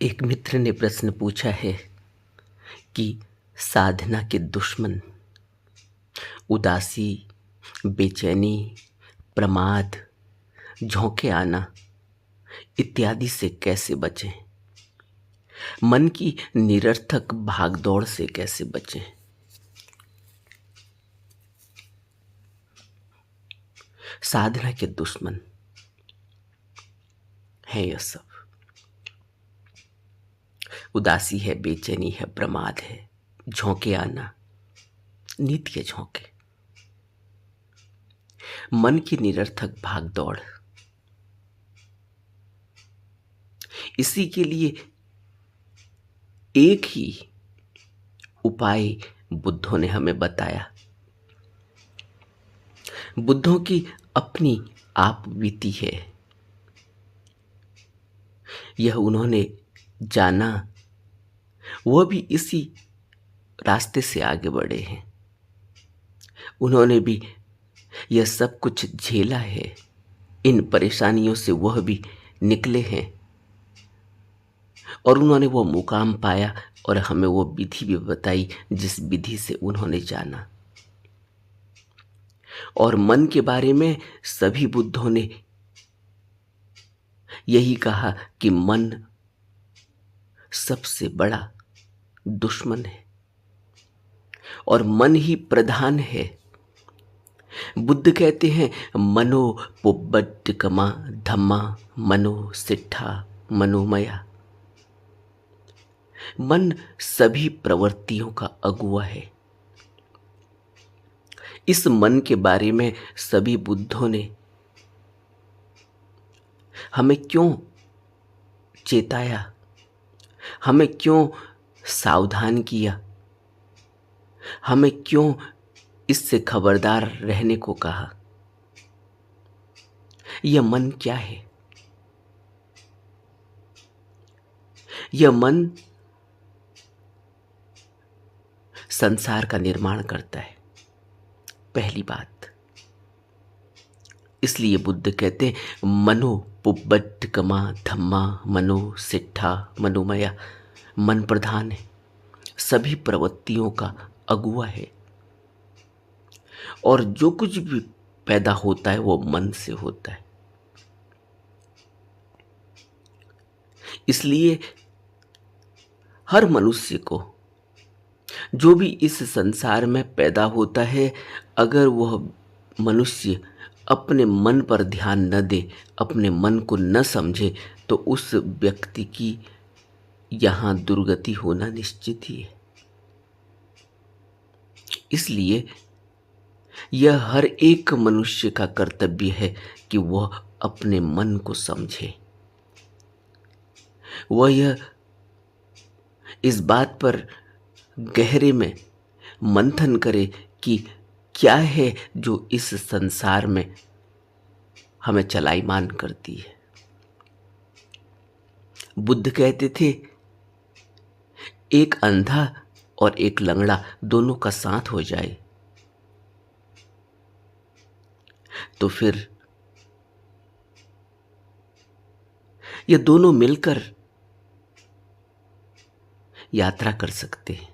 एक मित्र ने प्रश्न पूछा है कि साधना के दुश्मन उदासी, बेचैनी, प्रमाद, झोंके आना इत्यादि से कैसे बचें? मन की निरर्थक भागदौड़ से कैसे बचें? साधना के दुश्मन है यह सब। उदासी है, बेचैनी है, प्रमाद है, झोंके आना, नींद के झोंके, मन की निरर्थक भागदौड़। इसी के लिए एक ही उपाय बुद्धों ने हमें बताया। बुद्धों की अपनी आप बीती है। यह उन्होंने जाना, वह भी इसी रास्ते से आगे बढ़े हैं। उन्होंने भी यह सब कुछ झेला है। इन परेशानियों से वह भी निकले हैं और उन्होंने वो मुकाम पाया और हमें वो विधि भी बताई जिस विधि से उन्होंने जाना। और मन के बारे में सभी बुद्धों ने यही कहा कि मन सबसे बड़ा दुश्मन है और मन ही प्रधान है। बुद्ध कहते हैं मनो पुब्बड्डकमा धम्मा मनो सिट्ठा मनोमया। मन सभी प्रवृत्तियों का अगुआ है। इस मन के बारे में सभी बुद्धों ने हमें क्यों चेताया, हमें क्यों सावधान किया, हमें क्यों इससे खबरदार रहने को कहा? यह मन क्या है? यह मन संसार का निर्माण करता है, पहली बात। इसलिए बुद्ध कहते हैं मनो पुब्बड्डकमा धम्मा मनो सिट्ठा मनोमया। मन प्रधान है, सभी प्रवृत्तियों का अगुआ है और जो कुछ भी पैदा होता है वो मन से होता है। इसलिए हर मनुष्य को जो भी इस संसार में पैदा होता है, अगर वह मनुष्य अपने मन पर ध्यान न दे, अपने मन को न समझे, तो उस व्यक्ति की यहाँ दुर्गति होना निश्चित ही है। इसलिए यह हर एक मनुष्य का कर्तव्य है कि वह अपने मन को समझे। वह यह इस बात पर गहरे में मंथन करे कि क्या है जो इस संसार में हमें चलाईमान करती है। बुद्ध कहते थे एक अंधा और एक लंगड़ा दोनों का साथ हो जाए तो फिर ये दोनों मिलकर यात्रा कर सकते हैं।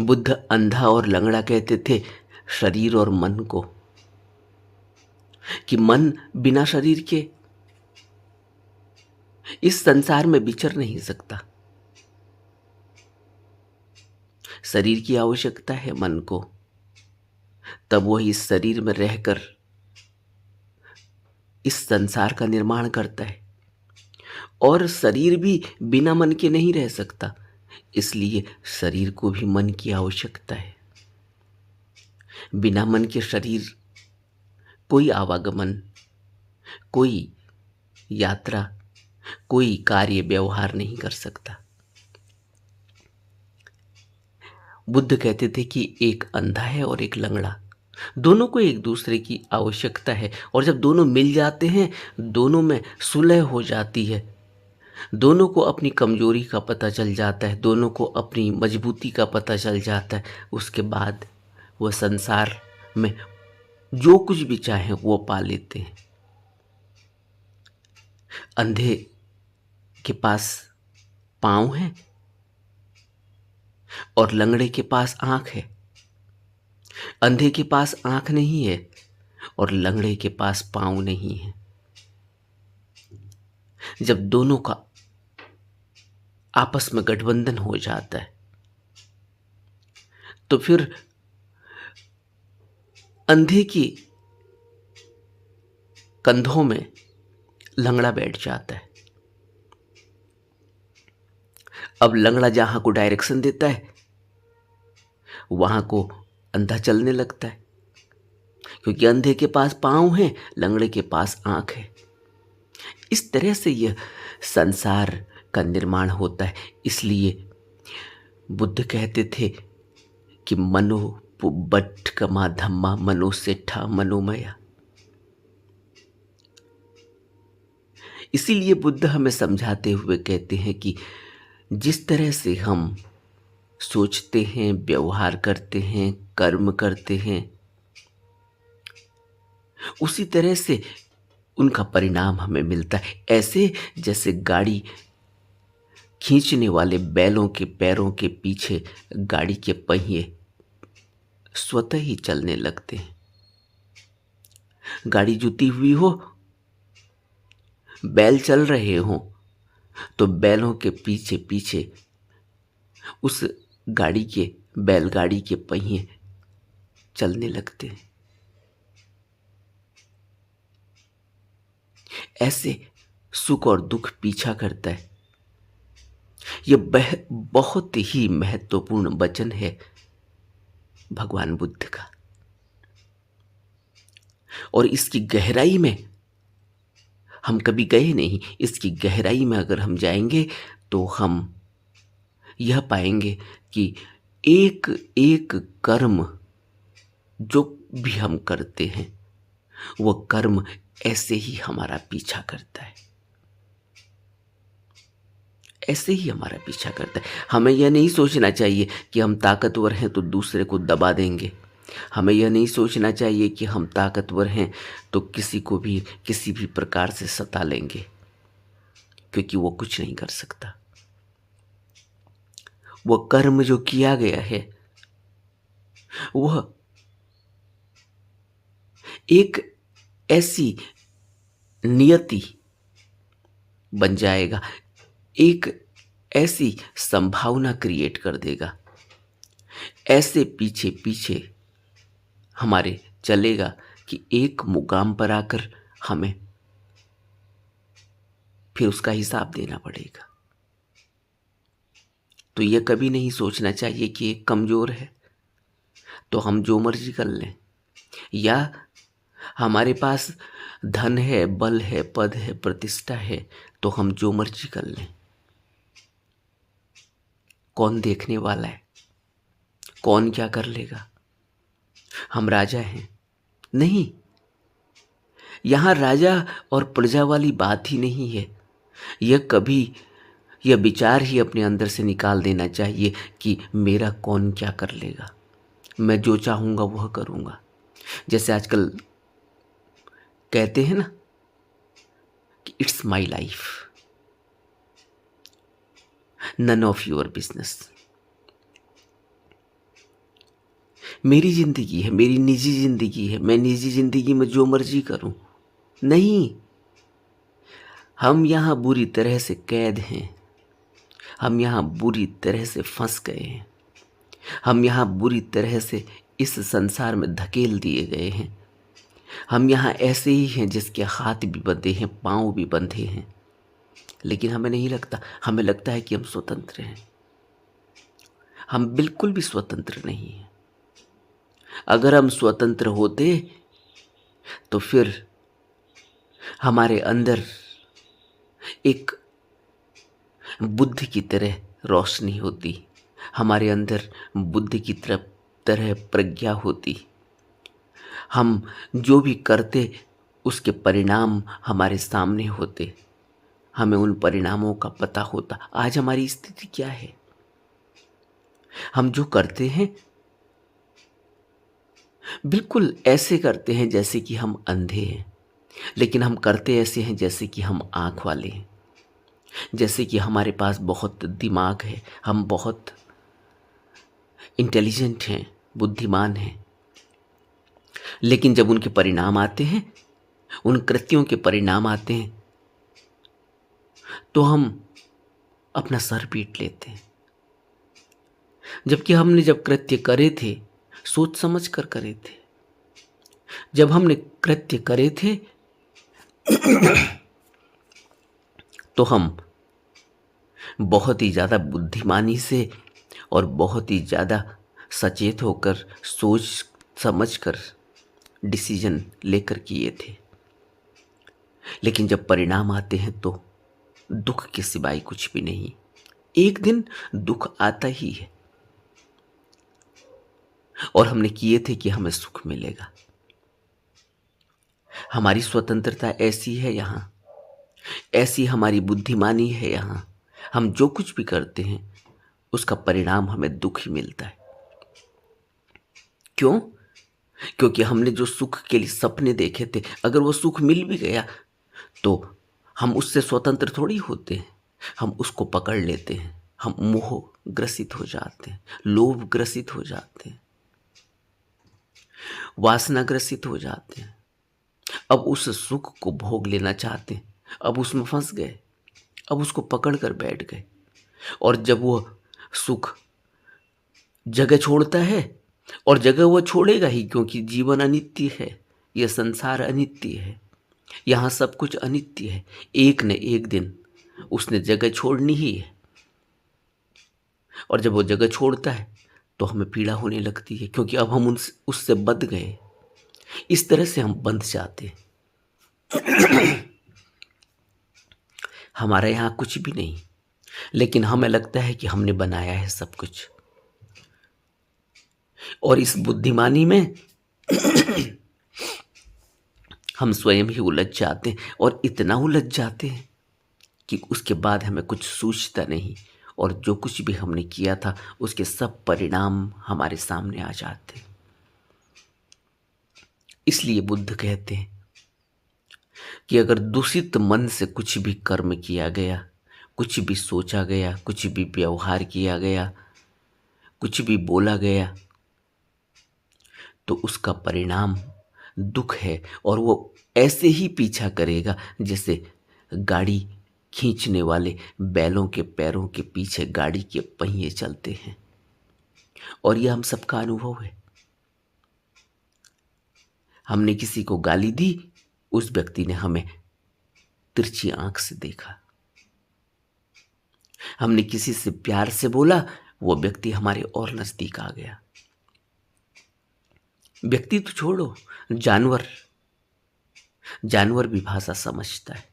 बुद्ध अंधा और लंगड़ा कहते थे शरीर और मन को, कि मन बिना शरीर के इस संसार में विचर नहीं सकता। शरीर की आवश्यकता है मन को, तब वह इस शरीर में रहकर इस संसार का निर्माण करता है। और शरीर भी बिना मन के नहीं रह सकता, इसलिए शरीर को भी मन की आवश्यकता है। बिना मन के शरीर कोई आवागमन, कोई यात्रा, कोई कार्य व्यवहार नहीं कर सकता। बुद्ध कहते थे कि एक अंधा है और एक लंगड़ा, दोनों को एक दूसरे की आवश्यकता है। और जब दोनों मिल जाते हैं, दोनों में सुलह हो जाती है, दोनों को अपनी कमजोरी का पता चल जाता है, दोनों को अपनी मजबूती का पता चल जाता है। उसके बाद वह संसार में जो कुछ भी चाहे वो पा लेते हैं। अंधे के पास पाँव हैं और लंगड़े के पास आंख है। अंधे के पास आंख नहीं है और लंगड़े के पास पाँव नहीं है। जब दोनों का आपस में गठबंधन हो जाता है तो फिर अंधे की कंधों में लंगड़ा बैठ जाता है। अब लंगड़ा जहां को डायरेक्शन देता है वहां को अंधा चलने लगता है, क्योंकि अंधे के पास पाँव हैं, लंगड़े के पास आंख है। इस तरह से यह संसार का निर्माण होता है। इसलिए बुद्ध कहते थे कि मनो पुब्बट कमा धम्मा मनो सेठा मनोमया। इसीलिए बुद्ध हमें समझाते हुए कहते हैं कि जिस तरह से हम सोचते हैं, व्यवहार करते हैं, कर्म करते हैं, उसी तरह से उनका परिणाम हमें मिलता है। ऐसे जैसे गाड़ी खींचने वाले बैलों के पैरों के पीछे गाड़ी के पहिए स्वतः ही चलने लगते हैं। गाड़ी जुती हुई हो, बैल चल रहे हों, तो बैलों के पीछे पीछे उस गाड़ी के बैलगाड़ी के पहिए चलने लगते हैं। ऐसे सुख और दुख पीछा करता है। यह बहुत ही महत्वपूर्ण वचन है भगवान बुद्ध का, और इसकी गहराई में हम कभी गए नहीं। इसकी गहराई में अगर हम जाएंगे तो हम यह पाएंगे कि एक एक कर्म जो भी हम करते हैं वह कर्म ऐसे ही हमारा पीछा करता है, ऐसे ही हमारा पीछा करता है। हमें यह नहीं सोचना चाहिए कि हम ताकतवर हैं तो दूसरे को दबा देंगे। हमें यह नहीं सोचना चाहिए कि हम ताकतवर हैं तो किसी को भी किसी भी प्रकार से सता लेंगे, क्योंकि वो कुछ नहीं कर सकता। वह कर्म जो किया गया है वह एक ऐसी नियति बन जाएगा, एक ऐसी संभावना क्रिएट कर देगा, ऐसे पीछे पीछे हमारे चलेगा कि एक मुकाम पर आकर हमें फिर उसका हिसाब देना पड़ेगा। तो यह कभी नहीं सोचना चाहिए कि एक कमज़ोर है तो हम जो मर्जी कर लें, या हमारे पास धन है, बल है, पद है, प्रतिष्ठा है तो हम जो मर्जी कर लें। कौन देखने वाला है? कौन क्या कर लेगा? हम राजा हैं? नहीं, यहां राजा और प्रजा वाली बात ही नहीं है। यह विचार ही अपने अंदर से निकाल देना चाहिए कि मेरा कौन क्या कर लेगा, मैं जो चाहूंगा वह करूंगा। जैसे आजकल कहते हैं ना कि it's my life, none of your business. मेरी जिंदगी है, मेरी निजी जिंदगी है, मैं निजी जिंदगी में जो मर्जी करूं। नहीं, हम यहां बुरी तरह से कैद हैं, हम यहां बुरी तरह से फंस गए हैं, हम यहां बुरी तरह से इस संसार में धकेल दिए गए हैं। हम यहाँ ऐसे ही हैं जिसके हाथ भी बंधे हैं, पाँव भी बंधे हैं, लेकिन हमें नहीं लगता। हमें लगता है कि हम स्वतंत्र हैं। हम बिल्कुल भी स्वतंत्र नहीं हैं। अगर हम स्वतंत्र होते तो फिर हमारे अंदर एक बुद्ध की तरह रोशनी होती, हमारे अंदर बुद्ध की तरह प्रज्ञा होती। हम जो भी करते उसके परिणाम हमारे सामने होते, हमें उन परिणामों का पता होता। आज हमारी स्थिति क्या है? हम जो करते हैं बिल्कुल ऐसे करते हैं जैसे कि हम अंधे हैं, लेकिन हम करते ऐसे हैं जैसे कि हम आंख वाले हैं। जैसे कि हमारे पास बहुत दिमाग है, हम बहुत इंटेलिजेंट हैं, बुद्धिमान हैं, लेकिन जब उनके परिणाम आते हैं, उन कृत्यों के परिणाम आते हैं, तो हम अपना सर पीट लेते हैं। जबकि हमने जब कृत्य करे थे, सोच समझ कर करे थे। जब हमने कृत्य करे थे, तो हम बहुत ही ज़्यादा बुद्धिमानी से और बहुत ही ज़्यादा सचेत होकर, सोच समझ कर डिसीजन लेकर किए थे। लेकिन जब परिणाम आते हैं तो दुख के सिवाय कुछ भी नहीं। एक दिन दुख आता ही है, और हमने किए थे कि हमें सुख मिलेगा। हमारी स्वतंत्रता ऐसी है यहाँ, ऐसी हमारी बुद्धिमानी है यहाँ। हम जो कुछ भी करते हैं उसका परिणाम हमें दुख ही मिलता है। क्यों? क्योंकि हमने जो सुख के लिए सपने देखे थे, अगर वो सुख मिल भी गया तो हम उससे स्वतंत्र थोड़ी होते हैं। हम उसको पकड़ लेते हैं, हम मोह ग्रसित हो जाते हैं, लोभ ग्रसित हो जाते हैं, वासना ग्रसित हो जाते हैं। अब उस सुख को भोग लेना चाहते हैं, अब उसमें फंस गए, अब उसको पकड़ कर बैठ गए। और जब वो सुख जगह छोड़ता है, और जगह वो छोड़ेगा ही, क्योंकि जीवन अनित्य है, यह संसार अनित्य है, यहाँ सब कुछ अनित्य है। एक न एक दिन उसने जगह छोड़नी ही है, और जब वो जगह छोड़ता है तो हमें पीड़ा होने लगती है, क्योंकि अब हम उससे बंध गए। इस तरह से हम बंध जाते हैं। हमारे यहाँ कुछ भी नहीं, लेकिन हमें लगता है कि हमने बनाया है सब कुछ। और इस बुद्धिमानी में हम स्वयं ही उलझ जाते हैं, और इतना उलझ जाते हैं कि उसके बाद हमें कुछ सूझता नहीं, और जो कुछ भी हमने किया था उसके सब परिणाम हमारे सामने आ जाते हैं। इसलिए बुद्ध कहते हैं कि अगर दूषित मन से कुछ भी कर्म किया गया, कुछ भी सोचा गया, कुछ भी व्यवहार किया गया, कुछ भी बोला गया, तो उसका परिणाम दुख है। और वो ऐसे ही पीछा करेगा जैसे गाड़ी खींचने वाले बैलों के पैरों के पीछे गाड़ी के पहिए चलते हैं। और यह हम सबका अनुभव है। हमने किसी को गाली दी, उस व्यक्ति ने हमें तिरछी आंख से देखा। हमने किसी से प्यार से बोला, वो व्यक्ति हमारे और नजदीक आ गया। व्यक्ति तो छोड़ो, जानवर भी भाषा समझता है।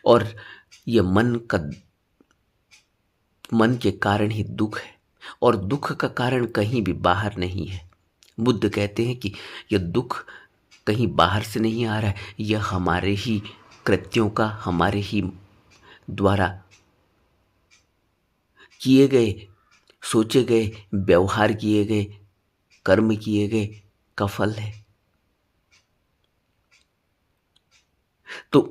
और ये मन के कारण ही दुख है, और दुख का कारण कहीं भी बाहर नहीं है। बुद्ध कहते हैं कि यह दुख कहीं बाहर से नहीं आ रहा है, यह हमारे ही कृत्यों का, हमारे ही द्वारा किए गए, सोचे गए, व्यवहार किए गए, कर्म किए गए का फल है। तो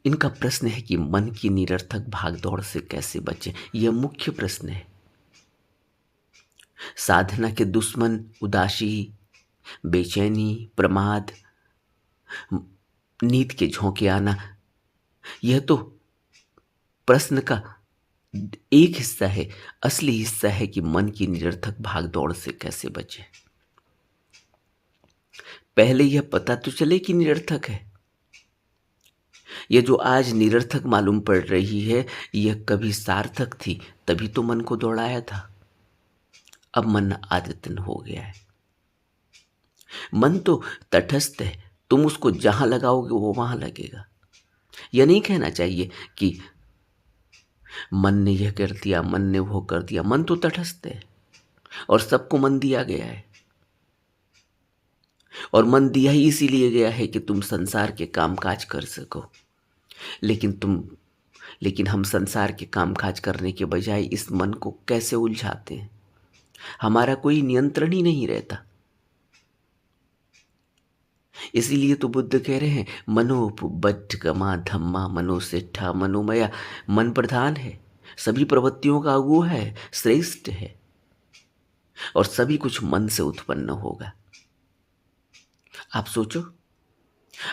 इनका प्रश्न है कि मन की निरर्थक भागदौड़ से कैसे बचें। यह मुख्य प्रश्न है। साधना के दुश्मन उदासी, बेचैनी, प्रमाद, नींद के झोंके आना, यह तो प्रश्न का एक हिस्सा है। असली हिस्सा है कि मन की निरर्थक भागदौड़ से कैसे बचें। पहले यह पता तो चले कि निरर्थक है। यह जो आज निरर्थक मालूम पड़ रही है, यह कभी सार्थक थी, तभी तो मन को दौड़ाया था। अब मन आदतन हो गया है। मन तो तटस्थ है, तुम उसको जहां लगाओगे वो वहां लगेगा। यह नहीं कहना चाहिए कि मन ने यह कर दिया, मन ने वो कर दिया। मन तो तटस्थ है, और सबको मन दिया गया है। और मन दिया ही इसीलिए गया है कि तुम संसार के कामकाज कर सको। लेकिन हम संसार के कामकाज करने के बजाय इस मन को कैसे उलझाते हैं। हमारा कोई नियंत्रण ही नहीं रहता। इसीलिए तो बुद्ध कह रहे हैं मनोबुद्धगमा धम्मा मनोसेठा मनोमया। मन प्रधान है, सभी प्रवृत्तियों का अगुआ है, श्रेष्ठ है, और सभी कुछ मन से उत्पन्न होगा। आप सोचो,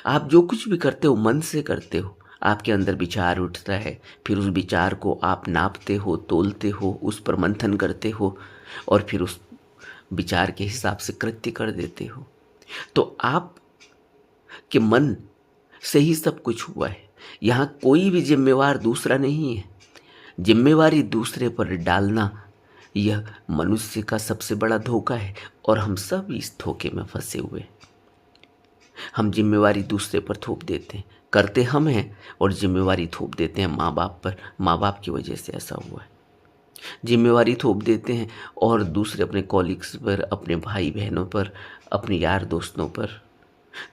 आप जो कुछ भी करते हो मन से करते हो। आपके अंदर विचार उठता है, फिर उस विचार को आप नापते हो, तोलते हो, उस पर मंथन करते हो, और फिर उस विचार के हिसाब से कृत्य कर देते हो। तो आप के मन से ही सब कुछ हुआ है। यहाँ कोई भी जिम्मेवार दूसरा नहीं है। जिम्मेवारी दूसरे पर डालना यह मनुष्य का सबसे बड़ा धोखा है, और हम सब इस धोखे में फंसे हुए हैं। हम जिम्मेवारी दूसरे पर थोप देते हैं, करते हम हैं, और जिम्मेवारी थोप देते हैं माँ बाप पर। माँ बाप की वजह से ऐसा हुआ है। जिम्मेवारी थोप देते हैं और दूसरे अपने कॉलीग्स पर, अपने भाई बहनों पर, अपने यार दोस्तों पर,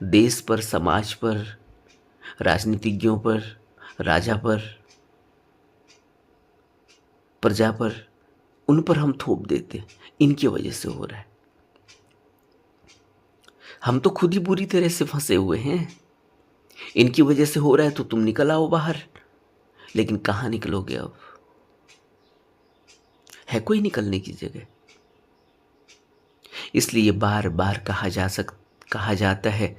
देश पर, समाज पर, राजनीतिज्ञों पर, राजा पर, प्रजा पर, उन पर हम थोप देते हैं। इनकी वजह से हो रहा है। हम तो खुद ही बुरी तरह से फंसे हुए हैं। इनकी वजह से हो रहा है तो तुम निकल आओ बाहर, लेकिन कहाँ निकलोगे? अब है कोई निकलने की जगह? इसलिए बार बार कहा जाता है,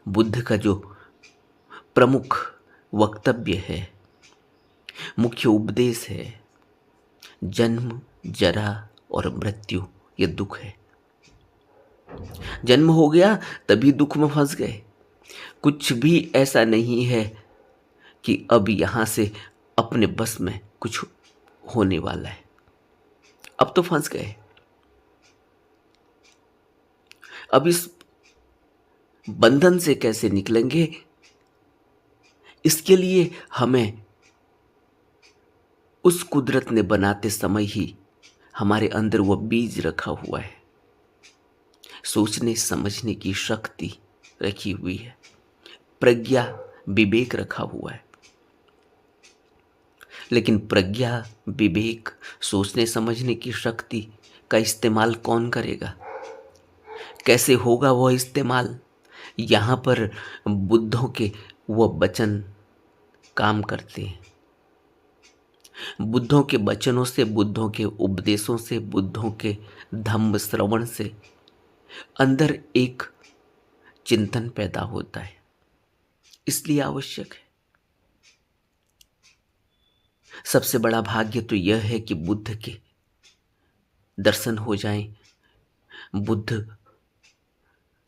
बुद्ध का जो प्रमुख वक्तव्य है, मुख्य उपदेश है, जन्म, जरा और मृत्यु, ये दुख है। जन्म हो गया तभी दुख में फंस गए। कुछ भी ऐसा नहीं है कि अब यहां से अपने बस में कुछ होने वाला है। अब तो फंस गए। अब इस बंधन से कैसे निकलेंगे, इसके लिए हमें उस कुदरत ने बनाते समय ही हमारे अंदर वह बीज रखा हुआ है, सोचने समझने की शक्ति रखी हुई है, प्रज्ञा, विवेक रखा हुआ है। लेकिन प्रज्ञा, विवेक, सोचने समझने की शक्ति का इस्तेमाल कौन करेगा? कैसे होगा वह इस्तेमाल? यहाँ पर बुद्धों के वह वचन काम करते हैं। बुद्धों के वचनों से, बुद्धों के उपदेशों से, बुद्धों के धम्म श्रवण से अंदर एक चिंतन पैदा होता है। इसलिए आवश्यक है। सबसे बड़ा भाग्य तो यह है कि बुद्ध के दर्शन हो जाएं, बुद्ध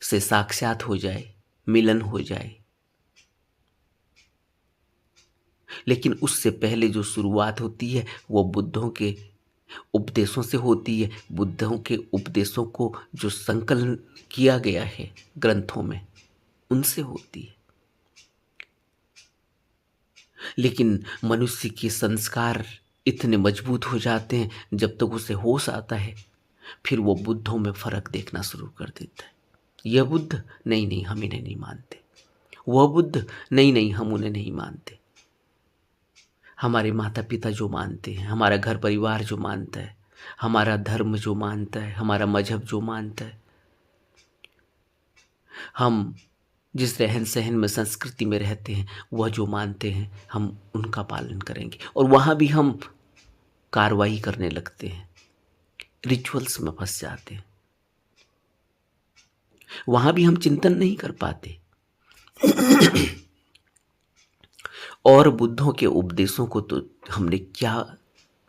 से साक्षात हो जाए, मिलन हो जाए। लेकिन उससे पहले जो शुरुआत होती है वो बुद्धों के उपदेशों से होती है। बुद्धों के उपदेशों को जो संकलन किया गया है ग्रंथों में, उनसे होती है। लेकिन मनुष्य के संस्कार इतने मजबूत हो जाते हैं, जब तक उसे होश आता है फिर वो बुद्धों में फर्क देखना शुरू कर देता है। यह बुद्ध, नहीं नहीं, हम इन्हें नहीं मानते। वह बुद्ध, नहीं नहीं, हम उन्हें नहीं मानते। हमारे माता पिता जो मानते हैं, हमारा घर परिवार जो मानता है, हमारा धर्म जो मानता है, हमारा मजहब जो मानता है, हम जिस रहन सहन में, संस्कृति में रहते हैं, वह जो मानते हैं, हम उनका पालन करेंगे। और वहाँ भी हम कार्रवाई करने लगते हैं, रिचुअल्स में फंस जाते हैं। वहाँ भी हम चिंतन नहीं कर पाते। और बुद्धों के उपदेशों को तो हमने क्या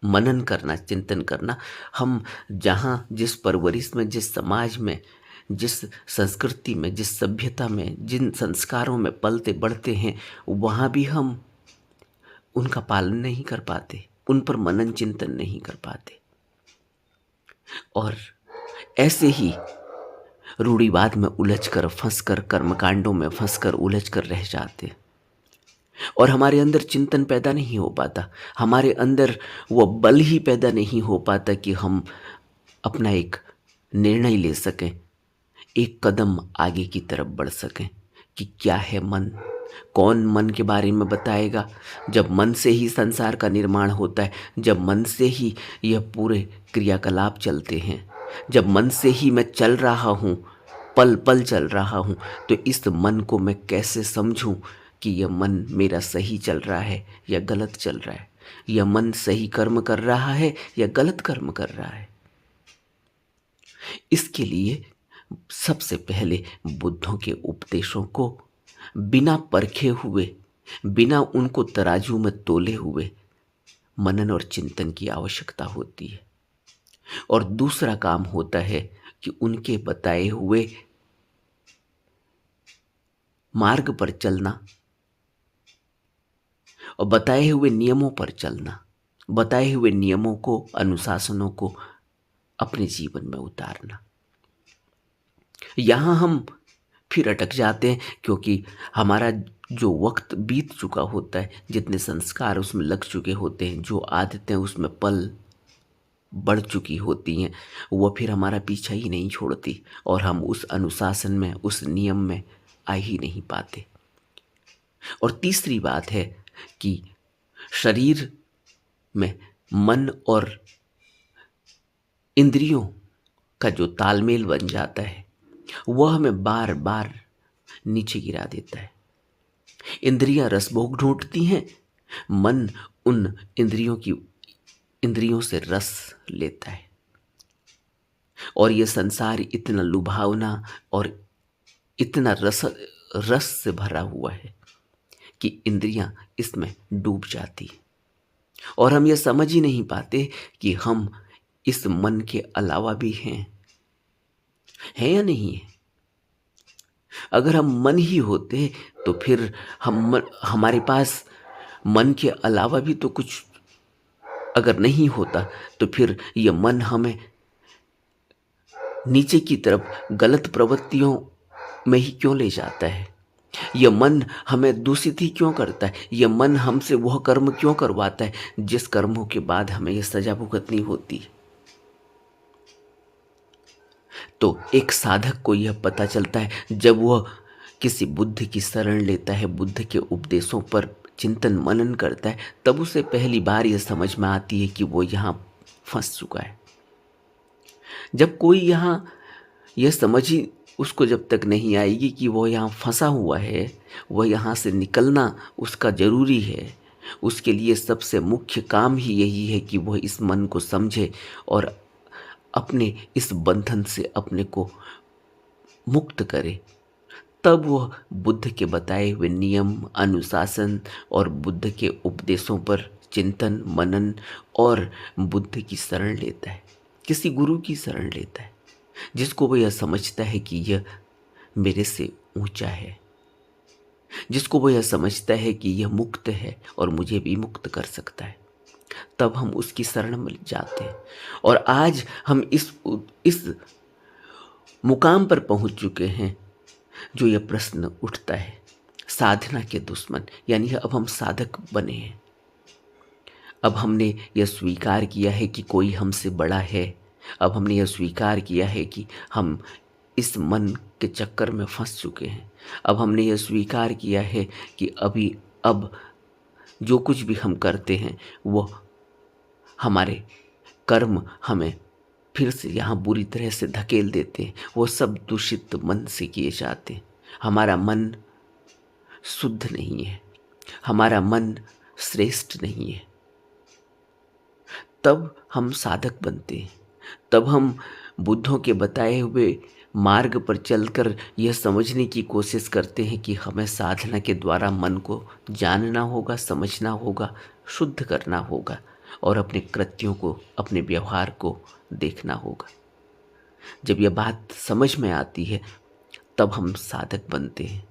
मनन करना, चिंतन करना। हम जहाँ, जिस परवरिश में, जिस समाज में, जिस संस्कृति में, जिस सभ्यता में, जिन संस्कारों में पलते बढ़ते हैं, वहाँ भी हम उनका पालन नहीं कर पाते, उन पर मनन चिंतन नहीं कर पाते। और ऐसे ही रूढ़िवाद में उलझकर, फंसकर, कर्मकांडों में फंसकर, उलझकर रह जाते। और हमारे अंदर चिंतन पैदा नहीं हो पाता, हमारे अंदर वो बल ही पैदा नहीं हो पाता कि हम अपना एक निर्णय ले सकें, एक कदम आगे की तरफ बढ़ सकें कि क्या है मन, कौन मन के बारे में बताएगा। जब मन से ही संसार का निर्माण होता है, जब मन से ही यह पूरे क्रियाकलाप चलते हैं, जब मन से ही मैं चल रहा हूँ, पल पल चल रहा हूँ, तो इस मन को मैं कैसे समझूं कि यह मन मेरा सही चल रहा है या गलत चल रहा है, यह मन सही कर्म कर रहा है या गलत कर्म कर रहा है। इसके लिए सबसे पहले बुद्धों के उपदेशों को बिना परखे हुए, बिना उनको तराजू में तोले हुए मनन और चिंतन की आवश्यकता होती है। और दूसरा काम होता है कि उनके बताए हुए मार्ग पर चलना और बताए हुए नियमों पर चलना, बताए हुए नियमों को, अनुशासनों को अपने जीवन में उतारना। यहाँ हम फिर अटक जाते हैं, क्योंकि हमारा जो वक्त बीत चुका होता है, जितने संस्कार उसमें लग चुके होते हैं, जो आदतें उसमें पल बढ़ चुकी होती हैं, वह फिर हमारा पीछा ही नहीं छोड़ती और हम उस अनुशासन में, उस नियम में आ ही नहीं पाते। और तीसरी बात है कि शरीर में मन और इंद्रियों का जो तालमेल बन जाता है, वह हमें बार बार नीचे गिरा देता है। इंद्रियां रसभोग ढूंढती हैं, मन उन इंद्रियों से रस लेता है। और यह संसार इतना लुभावना और इतना रस से भरा हुआ है कि इंद्रियां इसमें डूब जाती हैं। और हम यह समझ ही नहीं पाते कि हम इस मन के अलावा भी हैं या नहीं है। अगर हम मन ही होते तो फिर हमारे पास मन के अलावा भी तो कुछ अगर नहीं होता, तो फिर यह मन हमें नीचे की तरफ गलत प्रवृत्तियों में ही क्यों ले जाता है? यह मन हमें दूषित ही क्यों करता है? यह मन हमसे वह कर्म क्यों करवाता है जिस कर्मों के बाद हमें यह सजा भुगतनी होती है? तो एक साधक को यह पता चलता है जब वह किसी बुद्ध की शरण लेता है, बुद्ध के उपदेशों पर चिंतन मनन करता है, तब उसे पहली बार यह समझ में आती है कि वो यहाँ फंस चुका है। जब कोई यहाँ यह समझ ही उसको जब तक नहीं आएगी कि वो यहाँ फंसा हुआ है, वह यहाँ से निकलना उसका ज़रूरी है, उसके लिए सबसे मुख्य काम ही यही है कि वह इस मन को समझे और अपने इस बंधन से अपने को मुक्त करे, तब वह बुद्ध के बताए हुए नियम, अनुशासन और बुद्ध के उपदेशों पर चिंतन मनन और बुद्ध की शरण लेता है, किसी गुरु की शरण लेता है, जिसको वह यह समझता है कि यह मेरे से ऊंचा है, जिसको वह यह समझता है कि यह मुक्त है और मुझे भी मुक्त कर सकता है। तब हम उसकी शरण में जाते हैं। और आज हम इस मुकाम पर पहुंच चुके हैं जो यह प्रश्न उठता है, साधना के दुश्मन, यानी अब हम साधक बने हैं। अब हमने यह स्वीकार किया है कि कोई हमसे बड़ा है। अब हमने यह स्वीकार किया है कि हम इस मन के चक्कर में फंस चुके हैं। अब हमने यह स्वीकार किया है कि अब जो कुछ भी हम करते हैं वो हमारे कर्म हमें फिर से यहाँ बुरी तरह से धकेल देते हैं। वो सब दूषित मन से किए जाते हैं। हमारा मन शुद्ध नहीं है, हमारा मन श्रेष्ठ नहीं है। तब हम साधक बनते हैं, तब हम बुद्धों के बताए हुए मार्ग पर चलकर यह समझने की कोशिश करते हैं कि हमें साधना के द्वारा मन को जानना होगा, समझना होगा, शुद्ध करना होगा और अपने कृत्यों को, अपने व्यवहार को देखना होगा। जब यह बात समझ में आती है तब हम साधक बनते हैं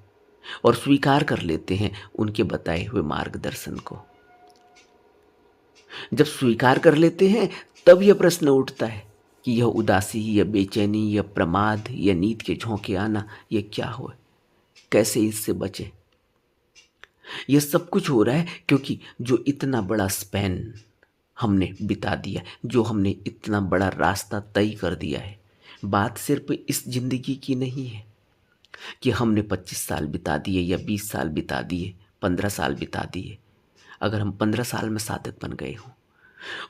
और स्वीकार कर लेते हैं उनके बताए हुए मार्गदर्शन को। जब स्वीकार कर लेते हैं तब यह प्रश्न उठता है कि यह उदासी, यह बेचैनी, यह प्रमाद, यह नींद के झोंके आना, यह क्या हो, कैसे इससे बचे? यह सब कुछ हो रहा है क्योंकि जो इतना बड़ा स्पैन हमने बिता दिया, जो हमने इतना बड़ा रास्ता तय कर दिया है, बात सिर्फ इस जिंदगी की नहीं है कि हमने 25 साल बिता दिए या 20 साल बिता दिए, 15 साल बिता दिए। अगर हम 15 साल में साधक बन गए हों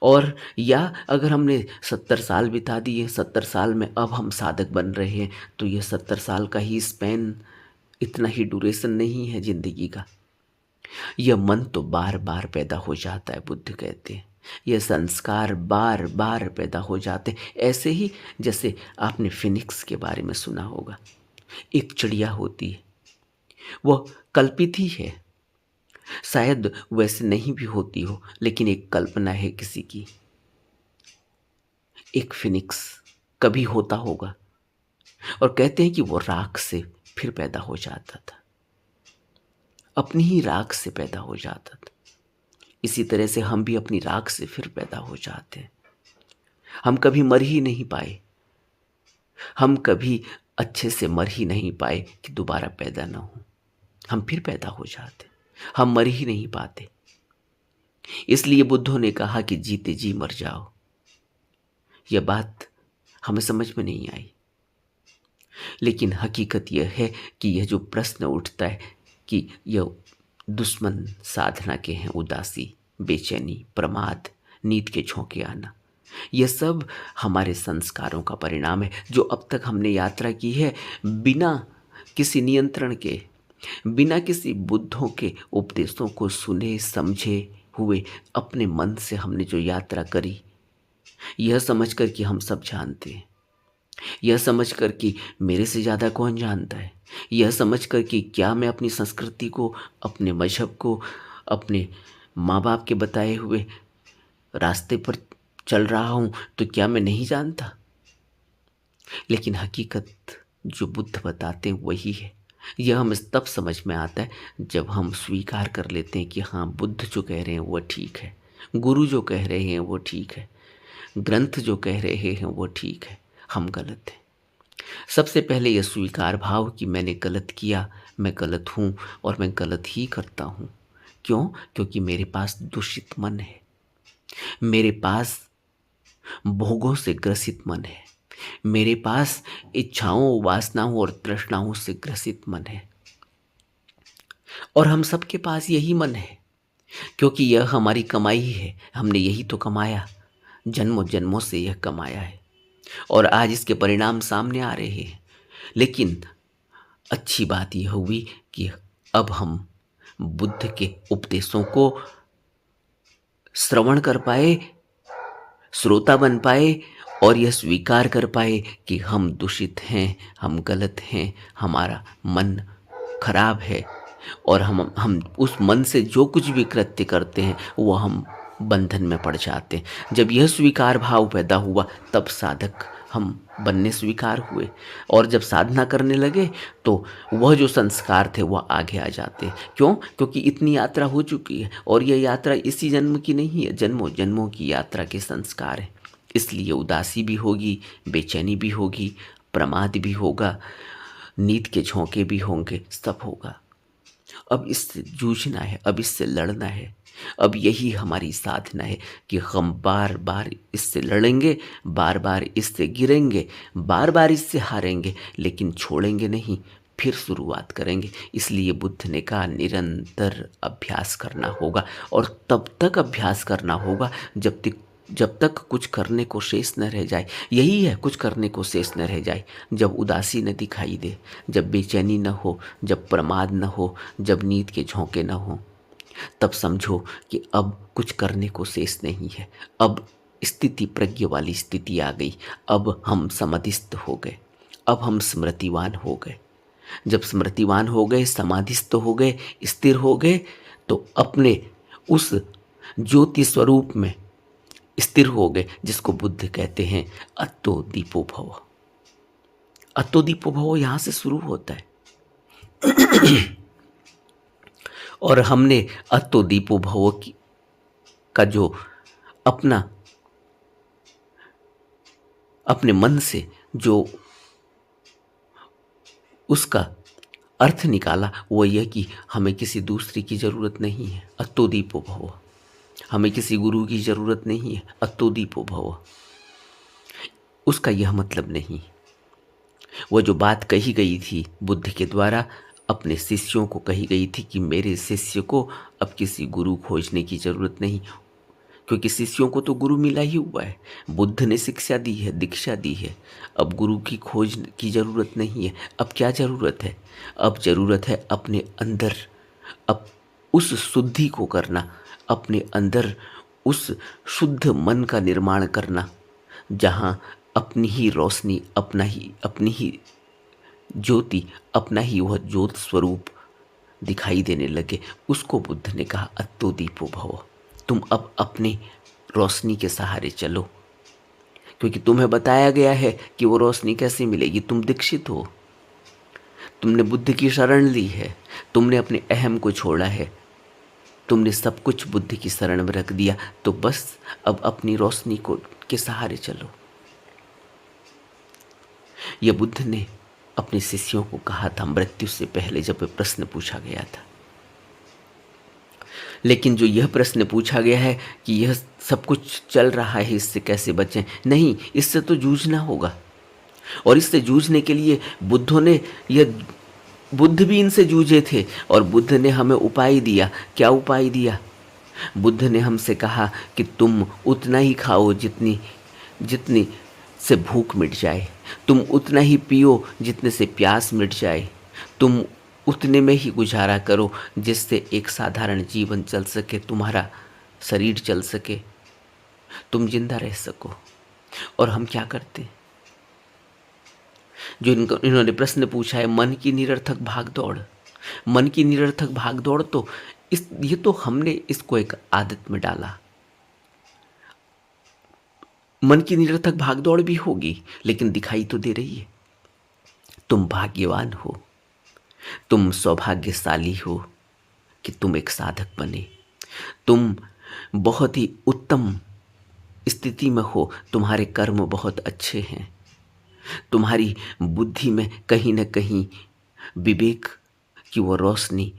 और या अगर हमने 70 साल बिता दिए, 70 साल में अब हम साधक बन रहे हैं, तो ये 70 साल का ही स्पैन, इतना ही ड्यूरेशन नहीं है ज़िंदगी का। यह मन तो बार बार पैदा हो जाता है, बुद्ध कहते हैं। यह संस्कार बार बार पैदा हो जाते हैं, ऐसे ही जैसे आपने फिनिक्स के बारे में सुना होगा। एक चिड़िया होती है, वह कल्पित ही है, शायद वैसे नहीं भी होती हो, लेकिन एक कल्पना है किसी की। एक फिनिक्स कभी होता होगा, और कहते हैं कि वो राख से फिर पैदा हो जाता था, अपनी ही राख से पैदा हो जाता था। इसी तरह से हम भी अपनी राख से फिर पैदा हो जाते हैं। हम कभी मर ही नहीं पाए, हम कभी अच्छे से मर ही नहीं पाए कि दोबारा पैदा ना हो। हम फिर पैदा हो जाते, हम मर ही नहीं पाते। इसलिए बुद्धों ने कहा कि जीते जी मर जाओ। यह बात हमें समझ में नहीं आई, लेकिन हकीकत यह है कि यह जो प्रश्न उठता है कि यह दुश्मन साधना के हैं, उदासी, बेचैनी, प्रमाद, नींद के झोंके आना, यह सब हमारे संस्कारों का परिणाम है, जो अब तक हमने यात्रा की है बिना किसी नियंत्रण के, बिना किसी बुद्धों के उपदेशों को सुने समझे हुए अपने मन से हमने जो यात्रा करी, यह समझकर कि हम सब जानते हैं, यह समझकर कि मेरे से ज़्यादा कौन जानता है, यह समझकर कि क्या मैं अपनी संस्कृति को, अपने मजहब को, अपने माँ बाप के बताए हुए रास्ते पर चल रहा हूँ, तो क्या मैं नहीं जानता। लेकिन हकीकत जो बुद्ध बताते हैं वही है। यह हमें तब समझ में आता है जब हम स्वीकार कर लेते हैं कि हाँ, बुद्ध जो कह रहे हैं वो ठीक है, गुरु जो कह रहे हैं वो ठीक है, ग्रंथ जो कह रहे हैं वो ठीक है, हम गलत हैं। सबसे पहले यह स्वीकार भाव कि मैंने गलत किया, मैं गलत हूँ और मैं गलत ही करता हूँ। क्यों? क्योंकि मेरे पास दूषित मन है, मेरे पास भोगों से ग्रसित मन है, मेरे पास इच्छाओं, वासनाओं और तृष्णाओं से ग्रसित मन है। और हम सबके पास यही मन है, क्योंकि यह हमारी कमाई है, हमने यही तो कमाया, जन्मों जन्मों से यह कमाया है, और आज इसके परिणाम सामने आ रहे हैं। लेकिन अच्छी बात यह हुई कि अब हम बुद्ध के उपदेशों को श्रवण कर पाए, श्रोता बन पाए, और यह स्वीकार कर पाए कि हम दूषित हैं, हम गलत हैं, हमारा मन खराब है, और हम उस मन से जो कुछ भी कृत्य करते हैं वो हम बंधन में पड़ जाते हैं। जब यह स्वीकार भाव पैदा हुआ तब साधक हम बनने स्वीकार हुए, और जब साधना करने लगे तो वह जो संस्कार थे वह आगे आ जाते हैं। क्यों? क्योंकि इतनी यात्रा हो चुकी है, और यह यात्रा इसी जन्म की नहीं है, जन्मों जन्मों की यात्रा के संस्कार है। इसलिए उदासी भी होगी, बेचैनी भी होगी, प्रमाद भी होगा, नींद के झोंके भी होंगे, सब होगा। अब इससे जूझना है, अब इससे लड़ना है। अब यही हमारी साधना है कि हम बार बार इससे लड़ेंगे, बार बार इससे गिरेंगे, बार बार इससे हारेंगे, लेकिन छोड़ेंगे नहीं, फिर शुरुआत करेंगे। इसलिए बुद्ध ने कहा निरंतर अभ्यास करना होगा, और तब तक अभ्यास करना होगा जब तक कुछ करने को शेष न रह जाए। यही है, कुछ करने को शेष न रह जाए। जब उदासी न दिखाई दे, जब बेचैनी न हो, जब प्रमाद न हो, जब नींद के झोंके न हो, तब समझो कि अब कुछ करने को शेष नहीं है। अब स्थिति प्रज्ञ वाली स्थिति आ गई। अब हम समाधिस्थ हो गए, अब हम स्मृतिवान हो गए। जब स्मृतिवान हो गए, समाधिस्थ हो गए, स्थिर हो गए, तो अपने उस ज्योति स्वरूप में स्थिर हो गए, जिसको बुद्ध कहते हैं अत्तो दीपो भव। अत्तो दीपो भव यहाँ से शुरू होता है। और हमने अत्तो दीपो भव का जो अपने मन से जो उसका अर्थ निकाला, वो यह कि हमें किसी दूसरे की ज़रूरत नहीं है, अत्तो दीपो भव। हमें किसी गुरु की ज़रूरत नहीं है, अत्तो दीपो भव। उसका यह मतलब नहीं। वो जो बात कही गई थी बुद्ध के द्वारा अपने शिष्यों को कही गई थी कि मेरे शिष्य को अब किसी गुरु खोजने की ज़रूरत नहीं, क्योंकि शिष्यों को तो गुरु मिला ही हुआ है। बुद्ध ने शिक्षा दी है, दीक्षा दी है। अब गुरु की खोज की ज़रूरत नहीं है। अब क्या ज़रूरत है? अब ज़रूरत है अपने अंदर अब उस शुद्धि को करना, अपने अंदर उस शुद्ध मन का निर्माण करना, जहाँ अपनी ही रोशनी, अपनी ही ज्योति, अपना ही वह ज्योत स्वरूप दिखाई देने लगे। उसको बुद्ध ने कहा अत्तो दीपो भव। तुम अब अपनी रोशनी के सहारे चलो, क्योंकि तुम्हें बताया गया है कि वो रोशनी कैसे मिलेगी। तुम दीक्षित हो, तुमने बुद्ध की शरण ली है, तुमने अपने अहम को छोड़ा है, तुमने सब कुछ बुद्ध की शरण में रख दिया। तो बस अब अपनी रोशनी को के सहारे चलो। यह बुद्ध ने अपने शिष्यों को कहा था मृत्यु से पहले, जब वह प्रश्न पूछा गया था। लेकिन जो यह प्रश्न पूछा गया है कि यह सब कुछ चल रहा है, इससे कैसे बचें, नहीं, इससे तो जूझना होगा। और इससे जूझने के लिए बुद्ध भी इनसे जूझे थे, और बुद्ध ने हमें उपाय दिया। क्या उपाय दिया? बुद्ध ने हमसे कहा कि तुम उतना ही खाओ जितनी जितनी से भूख मिट जाए, तुम उतना ही पियो जितने से प्यास मिट जाए, तुम उतने में ही गुजारा करो जिससे एक साधारण जीवन चल सके, तुम्हारा शरीर चल सके, तुम जिंदा रह सको। और हम क्या करते? जो इन्होंने प्रश्न पूछा है, मन की निरर्थक भागदौड़। मन की निरर्थक भागदौड़ तो ये तो हमने इसको एक आदत में डाला। मन की निरर्थक भागदौड़ भी होगी, लेकिन दिखाई तो दे रही है। तुम भाग्यवान हो, तुम सौभाग्यशाली हो कि तुम एक साधक बने। तुम बहुत ही उत्तम स्थिति में हो, तुम्हारे कर्म बहुत अच्छे हैं, तुम्हारी बुद्धि में कहीं न कहीं विवेक की वो रोशनी,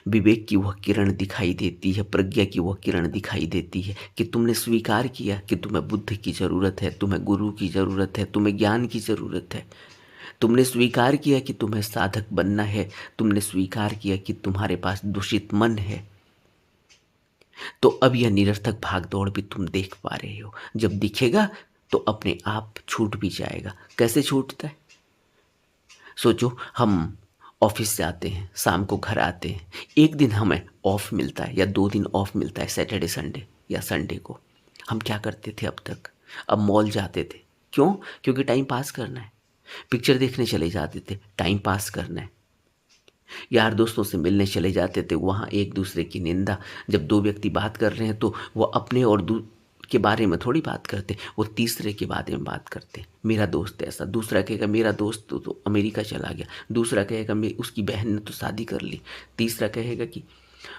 विवेक की वह किरण दिखाई देती है, प्रज्ञा की वह किरण दिखाई देती है कि तुमने स्वीकार किया कि तुम्हें बुद्ध की ज़रूरत है, तुम्हें गुरु की ज़रूरत है, तुम्हें ज्ञान की ज़रूरत है। तुमने स्वीकार किया कि तुम्हें साधक बनना है, तुमने स्वीकार किया कि तुम्हारे पास दूषित मन है। तो अब यह निरर्थक भागदौड़ भी तुम देख पा रहे हो। जब दिखेगा तो अपने आप छूट भी जाएगा। कैसे छूटता है? सोचो, हम ऑफिस जाते हैं, शाम को घर आते हैं, एक दिन हमें ऑफ मिलता है या 2 दिन ऑफ मिलता है, सैटरडे संडे या संडे को। हम क्या करते थे अब तक? अब मॉल जाते थे। क्यों? क्योंकि टाइम पास करना है। पिक्चर देखने चले जाते थे, टाइम पास करना है। यार दोस्तों से मिलने चले जाते थे, वहाँ एक दूसरे की निंदा। जब 2 व्यक्ति बात कर रहे हैं तो वो अपने और के बारे में थोड़ी बात करते, वो तीसरे के बारे में बात करते। मेरा दोस्त ऐसा, दूसरा कहेगा मेरा दोस्त तो अमेरिका चला गया, दूसरा कहेगा उसकी बहन ने तो शादी कर ली, तीसरा कहेगा कि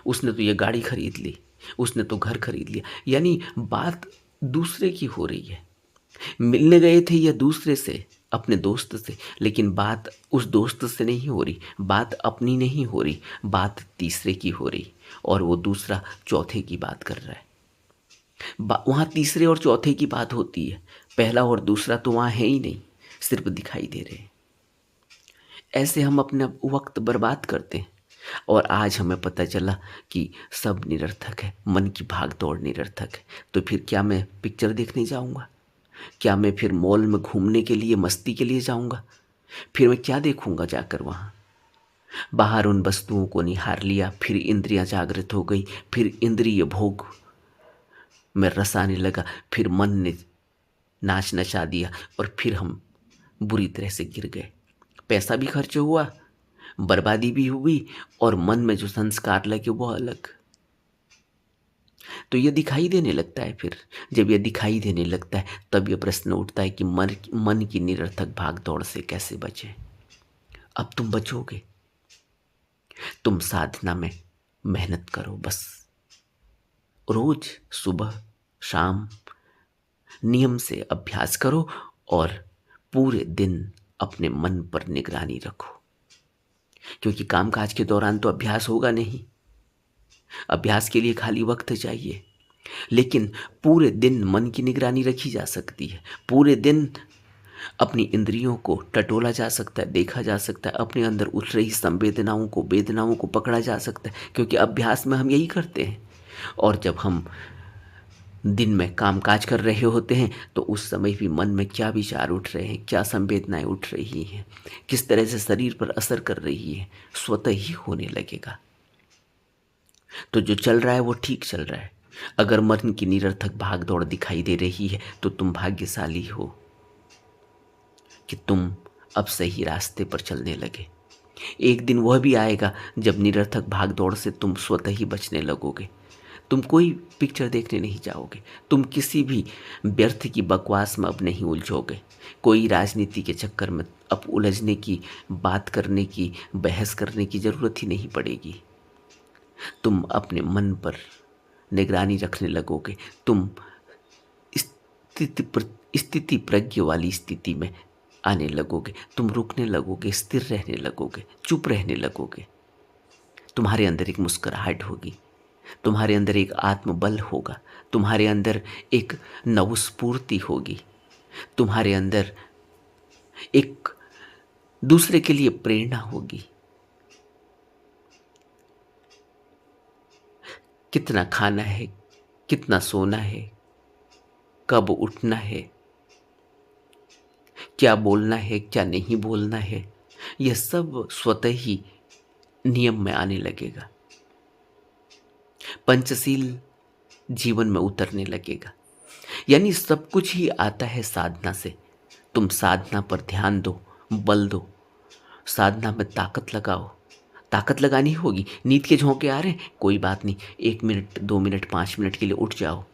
उसने तो ये गाड़ी खरीद ली, उसने तो घर खरीद लिया। यानी बात दूसरे की हो रही है। मिलने गए थे या दूसरे से, अपने दोस्त से, लेकिन बात उस दोस्त से नहीं हो रही, बात अपनी नहीं हो रही, बात तीसरे की हो रही, और वो दूसरा चौथे की बात कर रहा है। वहाँ तीसरे और चौथे की बात होती है, पहला और दूसरा तो वहाँ है ही नहीं, सिर्फ दिखाई दे रहे हैं। ऐसे हम अपना वक्त बर्बाद करते हैं। और आज हमें पता चला कि सब निरर्थक है, मन की भाग दौड़ निरर्थक है। तो फिर क्या मैं पिक्चर देखने जाऊँगा? क्या मैं फिर मॉल में घूमने के लिए, मस्ती के लिए जाऊँगा? फिर मैं क्या देखूँगा जाकर वहाँ? बाहर उन वस्तुओं को निहार लिया, फिर इंद्रियां जागृत हो गई, फिर इंद्रिय भोग में रस आने लगा, फिर मन ने नाच नचा दिया, और फिर हम बुरी तरह से गिर गए। पैसा भी खर्च हुआ, बर्बादी भी हुई, और मन में जो संस्कार लगे वो अलग। तो ये दिखाई देने लगता है। फिर जब ये दिखाई देने लगता है, तब ये प्रश्न उठता है कि मन की निरर्थक भाग दौड़ से कैसे बचें? अब तुम बचोगे, तुम साधना में मेहनत करो। बस रोज सुबह शाम नियम से अभ्यास करो, और पूरे दिन अपने मन पर निगरानी रखो। क्योंकि कामकाज के दौरान तो अभ्यास होगा नहीं, अभ्यास के लिए खाली वक्त चाहिए, लेकिन पूरे दिन मन की निगरानी रखी जा सकती है। पूरे दिन अपनी इंद्रियों को टटोला जा सकता है, देखा जा सकता है, अपने अंदर उठ रही संवेदनाओं को, वेदनाओं को पकड़ा जा सकता है, क्योंकि अभ्यास में हम यही करते हैं। और जब हम दिन में कामकाज कर रहे होते हैं तो उस समय भी मन में क्या विचार उठ रहे हैं, क्या संवेदनाएं उठ रही हैं, किस तरह से शरीर पर असर कर रही है, स्वतः ही होने लगेगा। तो जो चल रहा है वो ठीक चल रहा है। अगर मन की निरर्थक भाग दौड़ दिखाई दे रही है तो तुम भाग्यशाली हो कि तुम अब सही रास्ते पर चलने लगे। एक दिन वह भी आएगा जब निरर्थक भाग दौड़ से तुम स्वतः ही बचने लगोगे। तुम कोई पिक्चर देखने नहीं जाओगे, तुम किसी भी व्यर्थ की बकवास में अब नहीं उलझोगे, कोई राजनीति के चक्कर में अब उलझने की, बात करने की, बहस करने की जरूरत ही नहीं पड़ेगी। तुम अपने मन पर निगरानी रखने लगोगे, तुम स्थिति प्रज्ञ वाली स्थिति में आने लगोगे, तुम रुकने लगोगे, स्थिर रहने लगोगे, चुप रहने लगोगे। तुम्हारे अंदर एक मुस्कुराहट होगी, तुम्हारे अंदर एक आत्मबल होगा, तुम्हारे अंदर एक नवस्फूर्ति होगी, तुम्हारे अंदर एक दूसरे के लिए प्रेरणा होगी। कितना खाना है, कितना सोना है, कब उठना है, क्या बोलना है, क्या नहीं बोलना है, यह सब स्वतः ही नियम में आने लगेगा। पंचशील जीवन में उतरने लगेगा। यानी सब कुछ ही आता है साधना से। तुम साधना पर ध्यान दो, बल दो, साधना में ताकत लगाओ। ताकत लगानी होगी। नींद के झोंके आ रहे हैं, कोई बात नहीं, 1 मिनट 2 मिनट 5 मिनट के लिए उठ जाओ,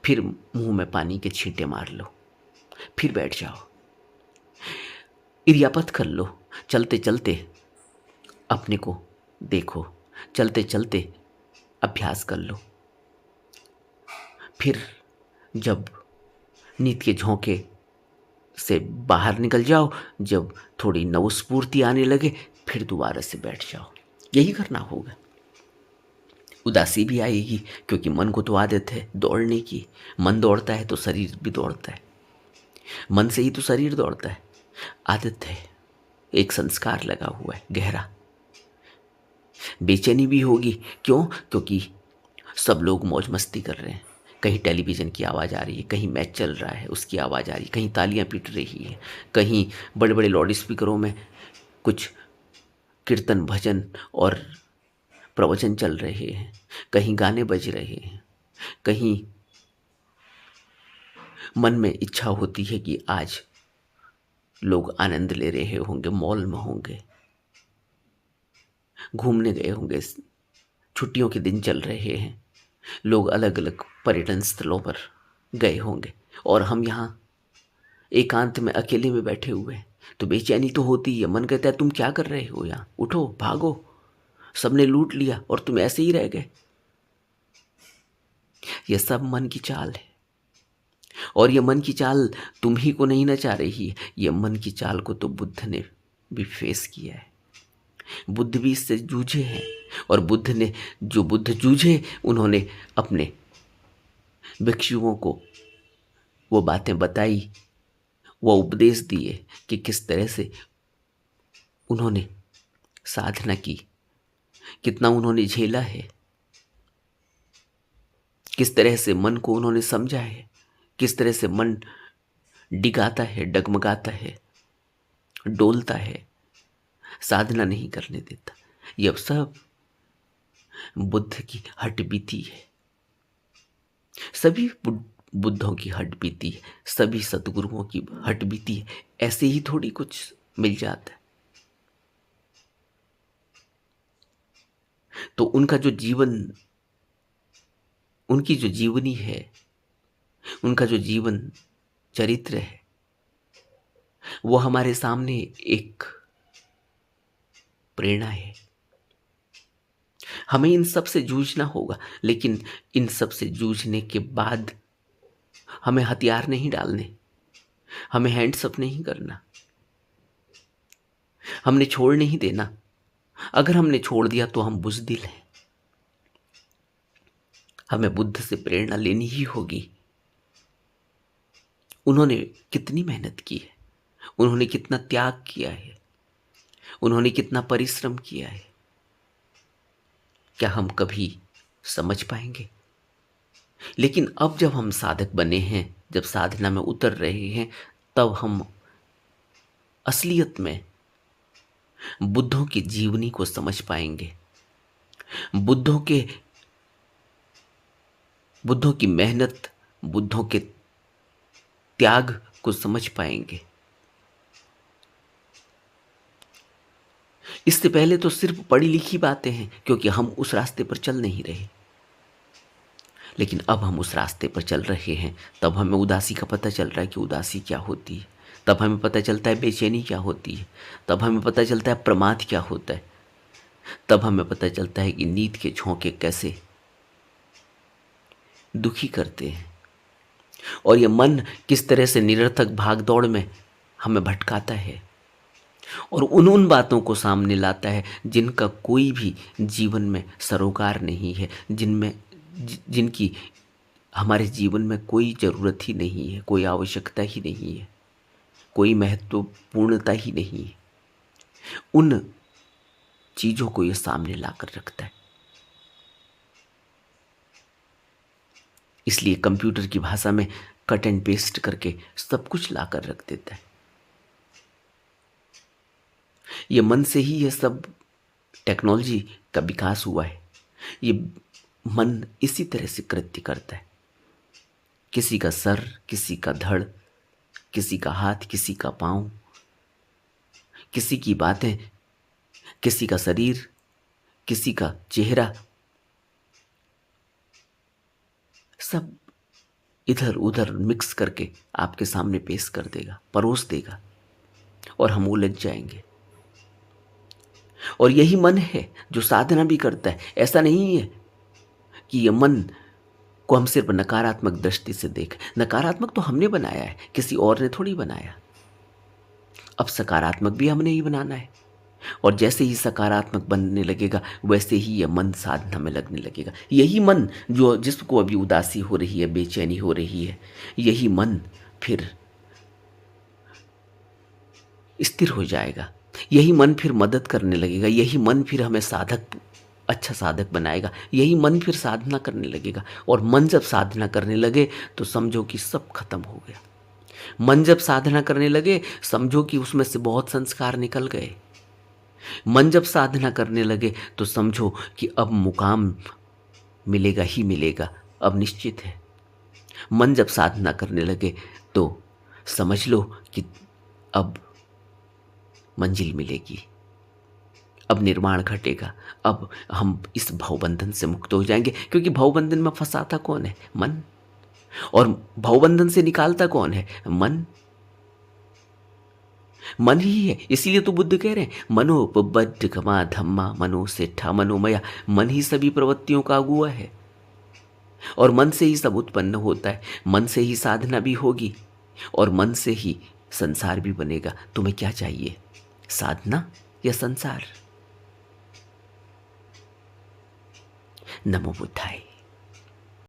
फिर मुंह में पानी के छींटे मार लो, फिर बैठ जाओ, इरियापत कर लो। चलते चलते अपने को देखो, चलते चलते अभ्यास कर लो। फिर जब नींद के झोंके से बाहर निकल जाओ, जब थोड़ी नवस्फूर्ति आने लगे, फिर दोबारा से बैठ जाओ। यही करना होगा। उदासी भी आएगी क्योंकि मन को तो आदत है दौड़ने की। मन दौड़ता है तो शरीर भी दौड़ता है, मन से ही तो शरीर दौड़ता है। आदत है, एक संस्कार लगा हुआ है गहरा। बेचैनी भी होगी, क्यों? क्योंकि सब लोग मौज मस्ती कर रहे हैं। कहीं टेलीविज़न की आवाज़ आ रही है, कहीं मैच चल रहा है उसकी आवाज़ आ रही है, कहीं तालियां पीट रही है, कहीं बड़े बड़े लाउड स्पीकरों में कुछ कीर्तन भजन और प्रवचन चल रहे हैं, कहीं गाने बज रहे हैं, कहीं मन में इच्छा होती है कि आज लोग आनंद ले रहे होंगे, मॉल में होंगे, घूमने गए होंगे, छुट्टियों के दिन चल रहे हैं, लोग अलग अलग पर्यटन स्थलों पर गए होंगे और हम यहाँ एकांत में अकेले में बैठे हुए हैं। तो बेचैनी तो होती है। मन कहता है तुम क्या कर रहे हो यहाँ, उठो भागो, सबने लूट लिया और तुम ऐसे ही रह गए। यह सब मन की चाल है और यह मन की चाल तुम ही को नहीं नचा रही है। यह मन की चाल को तो बुद्ध ने भी फेस किया है। बुद्ध भी इससे जूझे हैं और बुद्ध जूझे, उन्होंने अपने भिक्षुओं को वो बातें बताई, वो उपदेश दिए कि किस तरह से उन्होंने साधना की, कितना उन्होंने झेला है, किस तरह से मन को उन्होंने समझा है, किस तरह से मन डिगाता है, डगमगाता है, डोलता है, साधना नहीं करने देता। यह सब बुद्ध की हड्डबीती है। सभी बुद्धों की हड्डबीती है, सभी सतगुरुओं की हड्डबीती है। ऐसे ही थोड़ी कुछ मिल जाता है। तो उनका जो जीवन, उनकी जो जीवनी है, उनका जो जीवन चरित्र है, वो हमारे सामने एक प्रेरणा है। हमें इन सब से जूझना होगा, लेकिन इन सब से जूझने के बाद हमें हथियार नहीं डालने, हमें हैंड्स अप नहीं करना, हमने छोड़ नहीं देना। अगर हमने छोड़ दिया तो हम बुज़दिल हैं। हमें बुद्ध से प्रेरणा लेनी ही होगी। उन्होंने कितनी मेहनत की है, उन्होंने कितना त्याग किया है, उन्होंने कितना परिश्रम किया है। क्या हम कभी समझ पाएंगे? लेकिन अब जब हम साधक बने हैं, जब साधना में उतर रहे हैं, तब हम असलियत में बुद्धों की जीवनी को समझ पाएंगे। बुद्धों के बुद्धों की मेहनत, बुद्धों के त्याग को समझ पाएंगे। इससे पहले तो सिर्फ पढ़ी लिखी बातें हैं, क्योंकि हम उस रास्ते पर चल नहीं रहे। लेकिन अब हम उस रास्ते पर चल रहे हैं, तब हमें उदासी का पता चल रहा है कि उदासी क्या होती है। तब हमें पता चलता है बेचैनी क्या होती है। तब हमें पता चलता है प्रमाद क्या होता है। तब हमें पता चलता है कि नींद के झोंके कैसे दुखी करते हैं, और ये मन किस तरह से निरर्थक भाग दौड़ में हमें भटकाता है और उन बातों को सामने लाता है जिनका कोई भी जीवन में सरोकार नहीं है, जिनकी हमारे जीवन में कोई ज़रूरत ही नहीं है, कोई आवश्यकता ही नहीं है, कोई महत्वपूर्णता ही नहीं है। उन चीज़ों को ये सामने लाकर रखता है। इसलिए कंप्यूटर की भाषा में कट एंड पेस्ट करके सब कुछ लाकर रख देता है। ये मन से ही ये सब टेक्नोलॉजी का विकास हुआ है। ये मन इसी तरह से कृत्य करता है। किसी का सर, किसी का धड़, किसी का हाथ, किसी का पाँव, किसी की बातें, किसी का शरीर, किसी का चेहरा, सब इधर उधर मिक्स करके आपके सामने पेश कर देगा, परोस देगा, और हम उलझ जाएंगे। और यही मन है जो साधना भी करता है। ऐसा नहीं है कि ये मन को हम सिर्फ नकारात्मक दृष्टि से देखें। नकारात्मक तो हमने बनाया है, किसी और ने थोड़ी बनाया। अब सकारात्मक भी हमने ही बनाना है। और जैसे ही सकारात्मक बनने लगेगा, वैसे ही यह मन साधना में लगने लगेगा। यही मन जो जिसको अभी उदासी हो रही है, बेचैनी हो रही है, यही मन फिर स्थिर हो जाएगा। यही मन फिर मदद करने लगेगा। यही मन फिर हमें अच्छा साधक बनाएगा। यही मन फिर साधना करने लगेगा। और मन जब साधना करने लगे तो समझो कि सब खत्म हो गया। मन जब साधना करने लगे, समझो कि उसमें से बहुत संस्कार निकल गए। मन जब साधना करने लगे तो समझो कि अब मुकाम मिलेगा ही मिलेगा, अब निश्चित है। मन जब साधना करने लगे तो समझ लो कि अब मंजिल मिलेगी, अब निर्माण घटेगा, अब हम इस भवबंधन से मुक्त हो जाएंगे। क्योंकि भवबंधन में फंसाता कौन है? मन। और भवबंधन से निकालता कौन है? मन। मन ही है। इसीलिए तो बुद्ध कह रहे हैं मनोपबद्ध गमा धम्मा मनो सेठा मनोमया। मन ही सभी प्रवृत्तियों का अगुआ है और मन से ही सब उत्पन्न होता है। मन से ही साधना भी होगी और मन से ही संसार भी बनेगा। तुम्हें क्या चाहिए, साधना या संसार? नमो बुद्धाय।